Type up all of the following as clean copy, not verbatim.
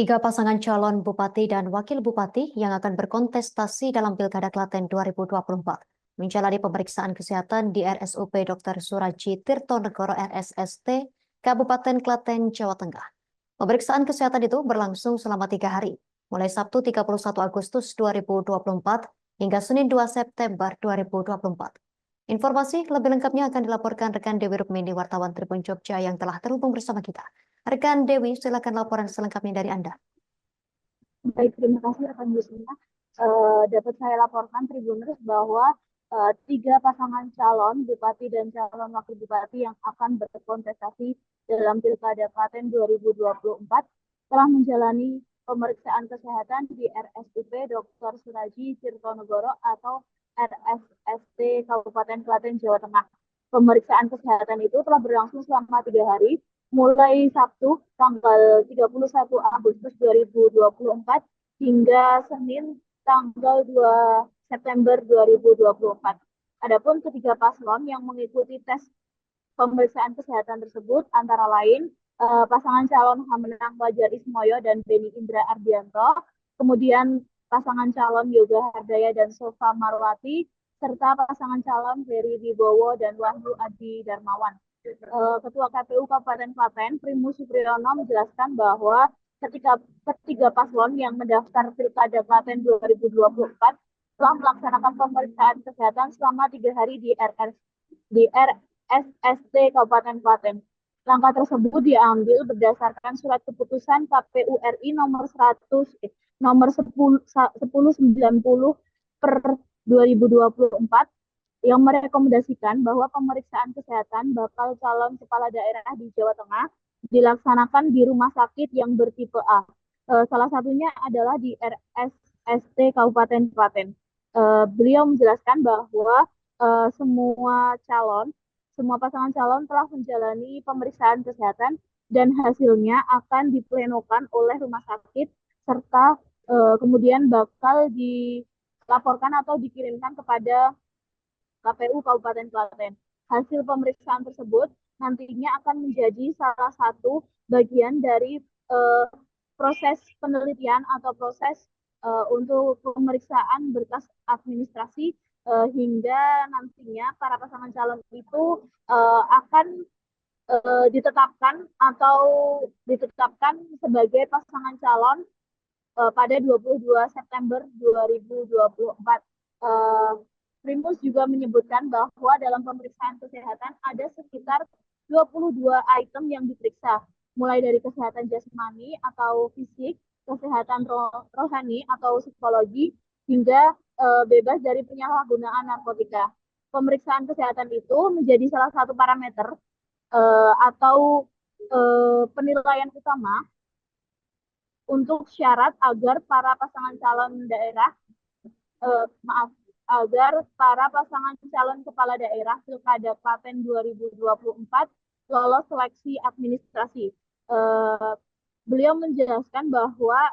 Tiga pasangan calon bupati dan wakil bupati yang akan berkontestasi dalam Pilkada Klaten 2024 menjalani pemeriksaan kesehatan di RSUP Dr. Suraji Tirtonegoro RSST, Kabupaten Klaten, Jawa Tengah. Pemeriksaan kesehatan itu berlangsung selama 3 hari, mulai Sabtu 31 Agustus 2024 hingga Senin 2 September 2024. Informasi lebih lengkapnya akan dilaporkan rekan Dewi Rukmini, wartawan Tribun Jogja yang telah terhubung bersama kita. Rekan Dewi, silakan laporan selengkapnya dari Anda. Baik, terima kasih rekan Yusna. Dapat saya laporkan Tribuners bahwa tiga pasangan calon bupati dan calon wakil bupati yang akan berkontestasi dalam Pilkada Klaten 2024 telah menjalani pemeriksaan kesehatan di RSUP Dr. Suraji Tirtonegoro atau RSST Kabupaten Klaten, Jawa Tengah. Pemeriksaan kesehatan itu telah berlangsung selama 3 hari, mulai Sabtu tanggal 31 Agustus 2024 hingga Senin tanggal 2 September 2024. Adapun ketiga paslon yang mengikuti tes pemeriksaan kesehatan tersebut antara lain pasangan calon Hamenang Wajar Ismoyo dan Beni Indra Ardianto, kemudian pasangan calon Yoga Hardaya dan Sofa Marwati, serta pasangan calon Heri Wibowo dan Wahyu Adi Darmawan. Ketua KPU Kabupaten Klaten, Primus Supriyono, menjelaskan bahwa ketiga paslon yang mendaftar Pilkada Klaten 2024 telah melaksanakan pemeriksaan kesehatan selama 3 hari di RSST Kabupaten Klaten. Langkah tersebut diambil berdasarkan surat keputusan KPU RI nomor 1090 per 2024 yang merekomendasikan bahwa pemeriksaan kesehatan bakal calon kepala daerah di Jawa Tengah dilaksanakan di rumah sakit yang bertipe A. Salah satunya adalah di RSST Kabupaten Klaten. Beliau menjelaskan bahwa semua pasangan calon telah menjalani pemeriksaan kesehatan dan hasilnya akan diplenokan oleh rumah sakit serta kemudian bakal dilaporkan atau dikirimkan kepada KPU Kabupaten Klaten. Hasil pemeriksaan tersebut nantinya akan menjadi salah satu bagian dari proses penelitian atau proses untuk pemeriksaan berkas administrasi hingga nantinya para pasangan calon itu akan ditetapkan sebagai pasangan calon pada 22 September 2024. Primus juga menyebutkan bahwa dalam pemeriksaan kesehatan ada sekitar 22 item yang diperiksa, mulai dari kesehatan jasmani atau fisik, kesehatan rohani atau psikologi, hingga bebas dari penyalahgunaan narkotika. Pemeriksaan kesehatan itu menjadi salah satu parameter atau penilaian utama untuk syarat agar para pasangan calon daerah agar para pasangan calon kepala daerah Pilkada Klaten 2024 lolos seleksi administrasi. Beliau menjelaskan bahwa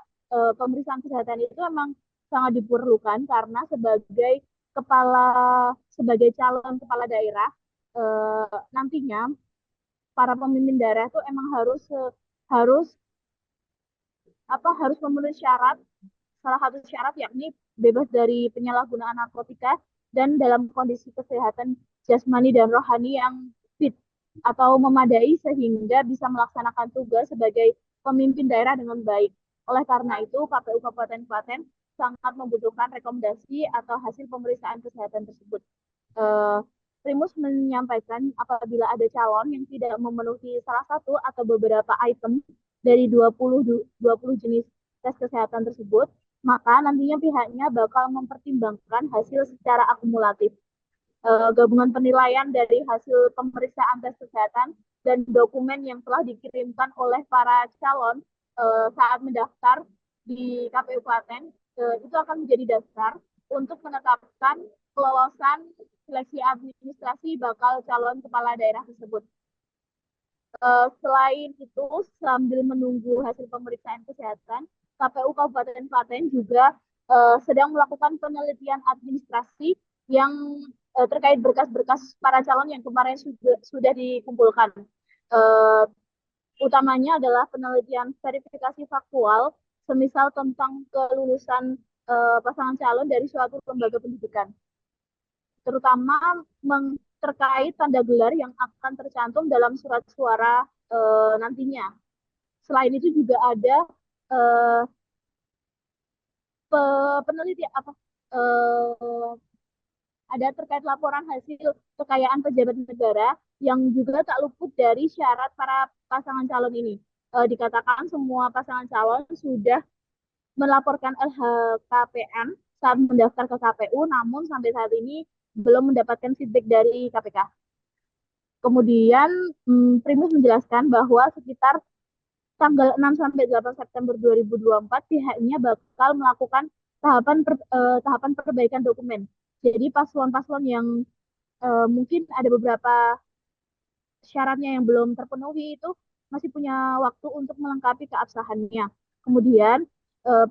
pemeriksaan kesehatan itu memang sangat diperlukan karena sebagai calon kepala daerah nantinya para pemimpin daerah itu emang harus memenuhi syarat, salah satu syarat yakni bebas dari penyalahgunaan narkotika dan dalam kondisi kesehatan jasmani dan rohani yang fit atau memadai sehingga bisa melaksanakan tugas sebagai pemimpin daerah dengan baik. Oleh karena itu, KPU Kabupaten Klaten sangat membutuhkan rekomendasi atau hasil pemeriksaan kesehatan tersebut. Primus menyampaikan apabila ada calon yang tidak memenuhi salah satu atau beberapa item dari 20 jenis tes kesehatan tersebut, maka nantinya pihaknya bakal mempertimbangkan hasil secara akumulatif. Gabungan penilaian dari hasil pemeriksaan tes kesehatan dan dokumen yang telah dikirimkan oleh para calon saat mendaftar di KPU Klaten itu akan menjadi dasar untuk menetapkan kelolosan seleksi administrasi bakal calon kepala daerah tersebut. Selain itu, sambil menunggu hasil pemeriksaan kesehatan, KPU Kabupaten Klaten juga sedang melakukan penelitian administrasi yang terkait berkas-berkas para calon yang kemarin sudah dikumpulkan. Utamanya adalah penelitian verifikasi faktual, semisal tentang kelulusan pasangan calon dari suatu lembaga pendidikan, terutama terkait tanda gelar yang akan tercantum dalam surat suara nantinya. Selain itu juga ada eh, penelitian ada terkait laporan hasil kekayaan pejabat negara yang juga tak luput dari syarat para pasangan calon ini. Dikatakan semua pasangan calon sudah melaporkan LHKPN saat mendaftar ke KPU, namun sampai saat ini belum mendapatkan feedback dari KPK. Kemudian Primus menjelaskan bahwa sekitar tanggal 6 sampai 8 September 2024 pihaknya bakal melakukan tahapan perbaikan dokumen. Jadi paslon-paslon yang mungkin ada beberapa syaratnya yang belum terpenuhi itu masih punya waktu untuk melengkapi keabsahannya. Kemudian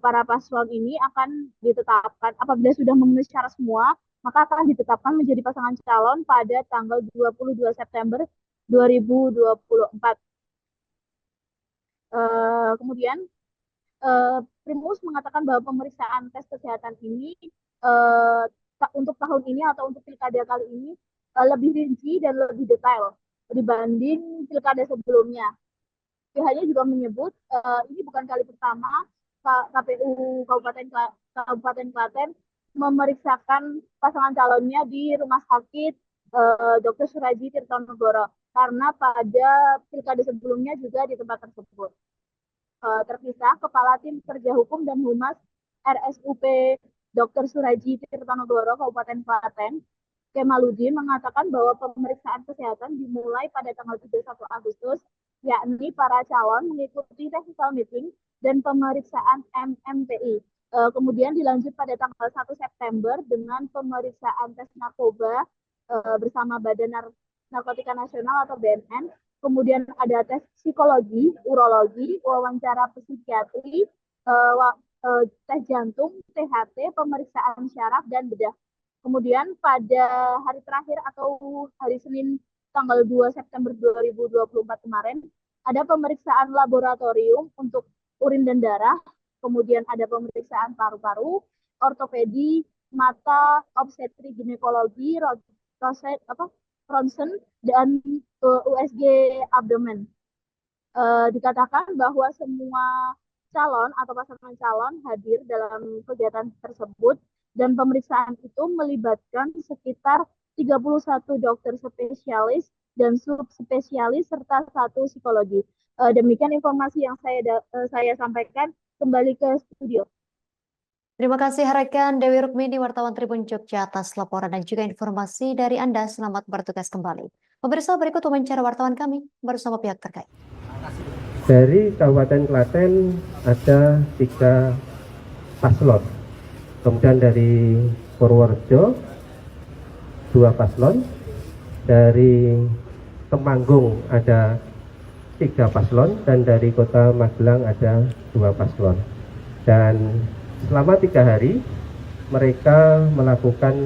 para paslon ini akan ditetapkan apabila sudah memenuhi syarat semua, maka akan ditetapkan menjadi pasangan calon pada tanggal 22 September 2024. Kemudian Primus mengatakan bahwa pemeriksaan tes kesehatan ini untuk tahun ini atau untuk pilkada kali ini lebih rinci dan lebih detail dibanding pilkada sebelumnya. Pihaknya juga menyebut ini bukan kali pertama KPU Kabupaten Klaten memeriksakan pasangan calonnya di Rumah Sakit Dr. Suraji Tirtonegoro karena pada pilkada sebelumnya juga di tempat tersebut. Terpisah, Kepala Tim Kerja Hukum dan Humas RSUP Dr. Suraji Tirtonegoro Kabupaten Klaten, Kemaludin, mengatakan bahwa pemeriksaan kesehatan dimulai pada tanggal 31 Agustus, yakni para calon mengikuti technical meeting dan pemeriksaan MMPI. Kemudian dilanjut pada tanggal 1 September dengan pemeriksaan tes narkoba bersama Badan Narkotika Nasional atau BNN. Kemudian ada tes psikologi, urologi, wawancara psikiatri, tes jantung, THT, pemeriksaan syaraf, dan bedah. Kemudian pada hari terakhir atau hari Senin tanggal 2 September 2024 kemarin, ada pemeriksaan laboratorium untuk urin dan darah, kemudian ada pemeriksaan paru-paru, ortopedi, mata, obstetri ginekologi, ronsen, dan USG abdomen. Dikatakan bahwa semua calon atau pasangan calon hadir dalam kegiatan tersebut dan pemeriksaan itu melibatkan sekitar 31 dokter spesialis dan subspesialis serta 1 psikologi. Demikian informasi yang saya sampaikan. Kembali ke studio. Terima kasih rekan Dewi Rukmini, wartawan Tribun Jogja atas laporan dan juga informasi dari Anda. Selamat bertugas kembali. Pemirsa, berikut wawancara wartawan kami bersama pihak terkait. Dari Kabupaten Klaten ada 3 paslon. Kemudian dari Purworejo 2 paslon. Dari Temanggung ada 3 paslon dan dari Kota Magelang ada 2 paslon. Dan selama 3 hari mereka melakukan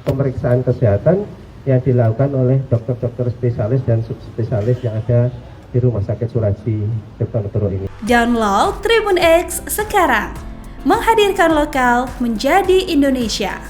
pemeriksaan kesehatan yang dilakukan oleh dokter-dokter spesialis dan subspesialis yang ada di Rumah Sakit Suraji Tirtonegoro ini. Download Tribun X sekarang, menghadirkan lokal menjadi Indonesia.